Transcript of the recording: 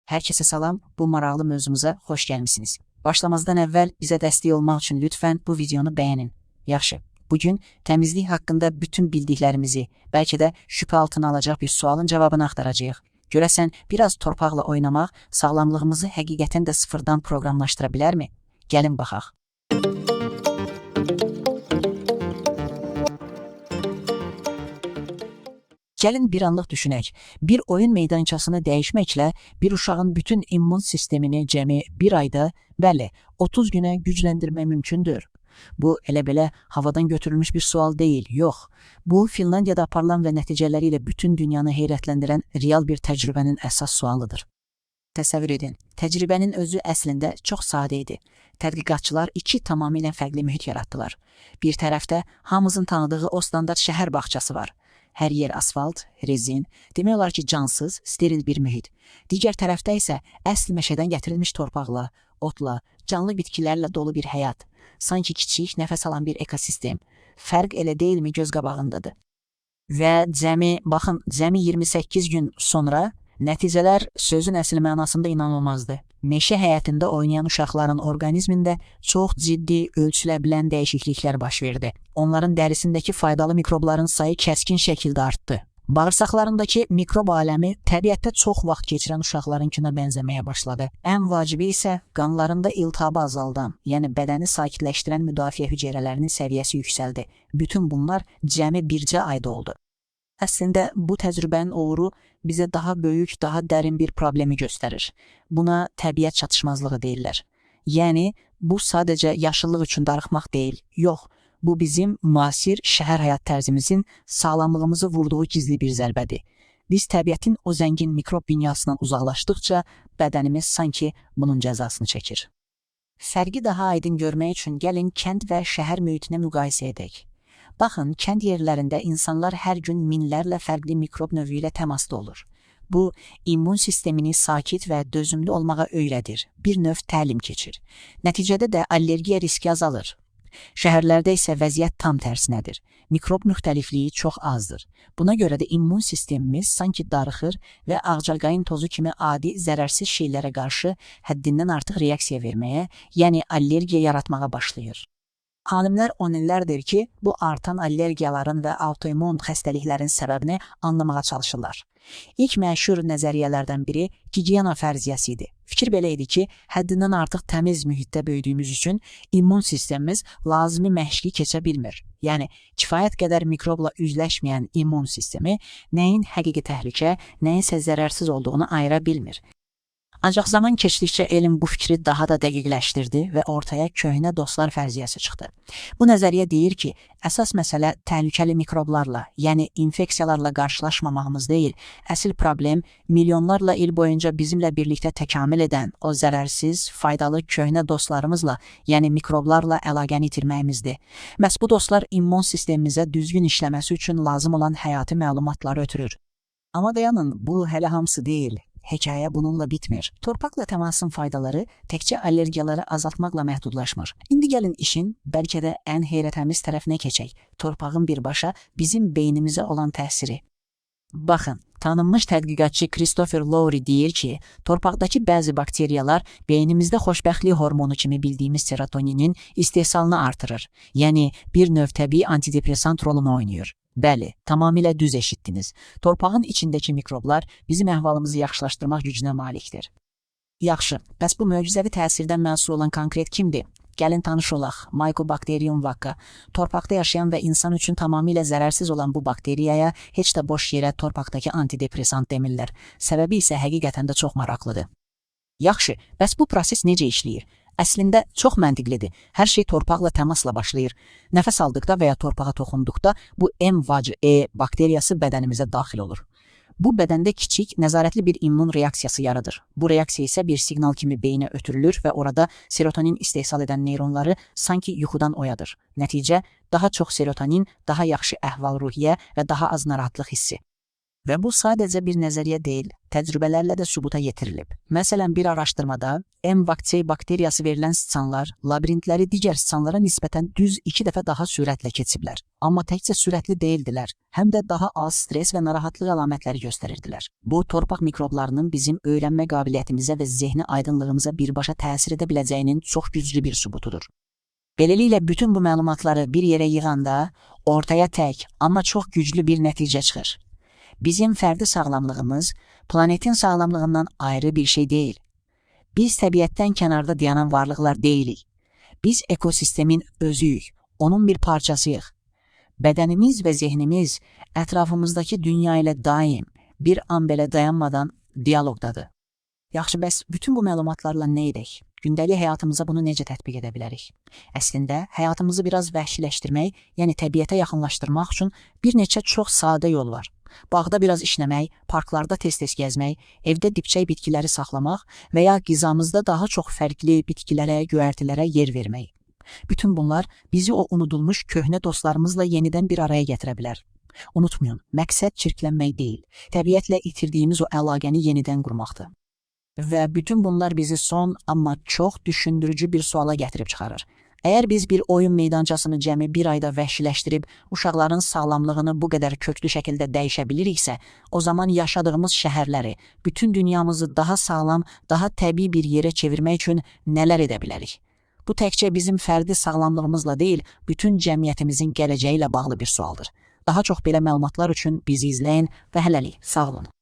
Hər kəsə salam, bu maraqlı mövzumuza xoş gəlmisiniz. Başlamazdan əvvəl bizə dəstək olmaq üçün lütfən bu videonu bəyənin. Yaxşı, bugün təmizlik haqqında bütün bildiklərimizi, bəlkə də şübhə altına alacaq bir sualın cavabını axtaracağıq. Görəsən, biraz torpaqla oynamaq sağlamlığımızı həqiqətən də sıfırdan proqramlaşdıra bilərmi? Gəlin baxaq. Gəlin bir anlıq düşünək. Bir oyun meydançasını dəyişməklə bir uşağın bütün immun sistemini cəmi bir ayda, bəli, 30 günə gücləndirmək mümkündür. Bu elə-belə havadan götürülmüş bir sual deyil, yox. Bu, Finlandiyada aparılan və nəticələri ilə bütün dünyanı heyrətləndirən real bir təcrübənin əsas sualıdır. Təsəvvür edin, təcrübənin özü əslində çox sadə idi. Tədqiqatçılar iki tamamilə fərqli mühit yaratdılar. Bir tərəfdə hamımızın tanıdığı o standart şəhər bağçası var. Hər yer asfalt, rezin, demək olar ki, cansız, steril bir mühit. Digər tərəfdə isə əsl meşədən gətirilmiş torpaqla, otla, canlı bitkilərlə dolu bir həyat. Sanki kiçik, nəfəs alan bir ekosistem. Fərq elə deyilmi göz qabağındadır. Və cəmi 28 gün sonra nəticələr sözün əsl mənasında inanılmazdır. Meşə həyətində oynayan uşaqların orqanizmində çox ciddi ölçülə bilən dəyişikliklər baş verdi. Onların dərisindəki faydalı mikrobların sayı kəskin şəkildə artdı. Bağırsaqlarındakı mikrob aləmi təbiətdə çox vaxt keçirən uşaqlarınkına bənzəməyə başladı. Ən vacibi isə qanlarında iltihabı azaldan, yəni bədəni sakitləşdirən müdafiə hüceyrələrinin səviyyəsi yüksəldi. Bütün bunlar cəmi bircə ayda oldu. Əslində, bu təcrübənin uğuru bizə daha böyük, daha dərin bir problemi göstərir. Buna təbiət çatışmazlığı deyirlər. Yəni, bu sadəcə yaşıllıq üçün darıxmaq deyil. Yox, bu bizim müasir şəhər həyat tərzimizin sağlamlığımızı vurduğu gizli bir zərbədir. Biz təbiətin o zəngin mikrob dünyasından uzaqlaşdıqca bədənimiz sanki bunun cəzasını çəkir. Fərqi daha aydın görmək üçün gəlin kənd və şəhər mühitinə müqayisə edək. Baxın, kənd yerlərində insanlar hər gün minlərlə fərqli mikrob növü ilə təmasda olur. Bu, immun sistemini sakit və dözümlü olmağa öyrədir, bir növ təlim keçir. Nəticədə də allergiya riski azalır. Şəhərlərdə isə vəziyyət tam tərsinədir. Mikrob müxtəlifliyi çox azdır. Buna görə də immun sistemimiz sanki darıxır və ağcaqayın tozu kimi adi, zərərsiz şeylərə qarşı həddindən artıq reaksiya verməyə, yəni allergiya yaratmağa başlayır. Alimlər 10 illərdir ki, bu artan allergiyaların və autoimmun xəstəliklərin səbəbini anlamağa çalışırlar. İlk məşhur nəzəriyyələrdən biri gigiyena fərziyyəsi idi. Fikir belə idi ki, həddindən artıq təmiz mühitdə böyüdüyümüz üçün immun sistemimiz lazımi məşqi keçə bilmir. Yəni, kifayət qədər mikrobla üzləşməyən immun sistemi nəyin həqiqi təhlükə, nəyin isə zərərsiz olduğunu ayıra bilmir. Ancaq zaman keçdikcə elm bu fikri daha da dəqiqləşdirdi və ortaya köhnə dostlar fərziyyəsi çıxdı. Bu nəzəriyyə deyir ki, əsas məsələ təhlükəli mikroblarla, yəni infeksiyalarla qarşılaşmamağımız deyil, əsl problem milyonlarla il boyunca bizimlə birlikdə təkamül edən o zərərsiz, faydalı köhnə dostlarımızla, yəni mikroblarla əlaqəni itirməyimizdir. Məhz bu dostlar immun sistemimizə düzgün işləməsi üçün lazım olan həyati məlumatları ötürür. Amma dayanın, bu hələ hamısı deyil. Hekayə bununla bitmir. Torpaqla təmasın faydaları təkcə allergiyaları azaltmaqla məhdudlaşmır. İndi gəlin işin bəlkə də ən heyrətəmiz tərəfinə keçək. Torpağın birbaşa bizim beynimizə olan təsiri. Baxın, tanınmış tədqiqatçı Christopher Lowry deyir ki, torpaqdakı bəzi bakteriyalar beynimizdə xoşbəxtlik hormonu kimi bildiyimiz serotoninin istehsalını artırır. Yəni, bir növ təbii antidepressant rolunu oynayır. Bəli, tamamilə düz eşitdiniz. Torpağın içindəki mikroblar bizim əhvalımızı yaxşılaşdırmaq gücünə malikdir. Yaxşı, bəs bu möcüzəvi təsirdən məsul olan konkret kimdir? Gəlin tanış olaq, Mycobacterium vacca. Torpaqda yaşayan və insan üçün tamamilə zərərsiz olan bu bakteriyaya heç də boş yerə torpaqdakı antidepressant demirlər. Səbəbi isə həqiqətən də çox maraqlıdır. Yaxşı, bəs bu proses necə işləyir? Əslində çox məntiqlidir. Hər şey torpaqla təmasla başlayır. Nəfəs aldıqda və ya torpağa toxunduqda bu M-VAC-E bakteriyası bədənimizə daxil olur. Bu bədəndə kiçik, nəzarətli bir immun reaksiyası yaradır. Bu reaksiya isə bir siqnal kimi beyinə ötürülür və orada serotonin istehsal edən neyronları sanki yuxudan oyadır. Nəticə, daha çox serotonin, daha yaxşı əhval-ruhiyyə və daha az narahatlıq hissi. Və bu sadəcə bir nəzəriyyə deyil, təcrübələrlə də sübuta yetirilib. Məsələn, bir araşdırmada M-Vaccei bakteriyası verilən siçanlar labirintləri digər siçanlara nisbətən düz 2 dəfə daha sürətlə keçiblər. Amma təkcə sürətli deyildilər, həm də daha az stres və narahatlıq əlamətləri göstərirdilər. Bu, torpaq mikroblarının bizim öyrənmə qabiliyyətimizə və zehni aydınlığımıza birbaşa təsir edə biləcəyinin çox güclü bir sübutudur. Beləliklə, bütün bu məlumatları bir yerə yığanda ortaya tək, amma çox güclü bir nəticə çıxır. Bizim fərdi sağlamlığımız planetin sağlamlığından ayrı bir şey deyil. Biz təbiətdən kənarda dayanan varlıqlar deyilik. Biz ekosistemin özüyük, onun bir parçasıyıq. Bədənimiz və zehnimiz ətrafımızdakı dünya ilə daim, bir an belə dayanmadan dialoqdadır. Yaxşı, bəs bütün bu məlumatlarla nə edək? Gündəlik həyatımıza bunu necə tətbiq edə bilərik? Əslində, həyatımızı biraz vəhşiləşdirmək, yəni təbiətə yaxınlaşdırmaq üçün bir neçə çox sadə yol var. Bağda biraz işləmək, parklarda tez-tez gəzmək, evdə dibçək bitkiləri saxlamaq və ya qizamızda daha çox fərqli bitkilərə, göyərtilərə yer vermək. Bütün bunlar bizi o unudulmuş köhnə dostlarımızla yenidən bir araya gətirə bilər. Unutmayın, məqsəd çirklənmək deyil, təbiətlə itirdiyimiz o əlaqəni yenidən qurmaqdır. Və bütün bunlar bizi son, amma çox düşündürücü bir suala gətirib çıxarır. Əgər biz bir oyun meydançasını cəmi bir ayda vəhşiləşdirib uşaqların sağlamlığını bu qədər köklü şəkildə dəyişə biliriksə, o zaman yaşadığımız şəhərləri, bütün dünyamızı daha sağlam, daha təbii bir yerə çevirmək üçün nələr edə bilərik? Bu təkcə bizim fərdi sağlamlığımızla deyil, bütün cəmiyyətimizin gələcəyi ilə bağlı bir sualdır. Daha çox belə məlumatlar üçün bizi izləyin və hələlik, sağ olun.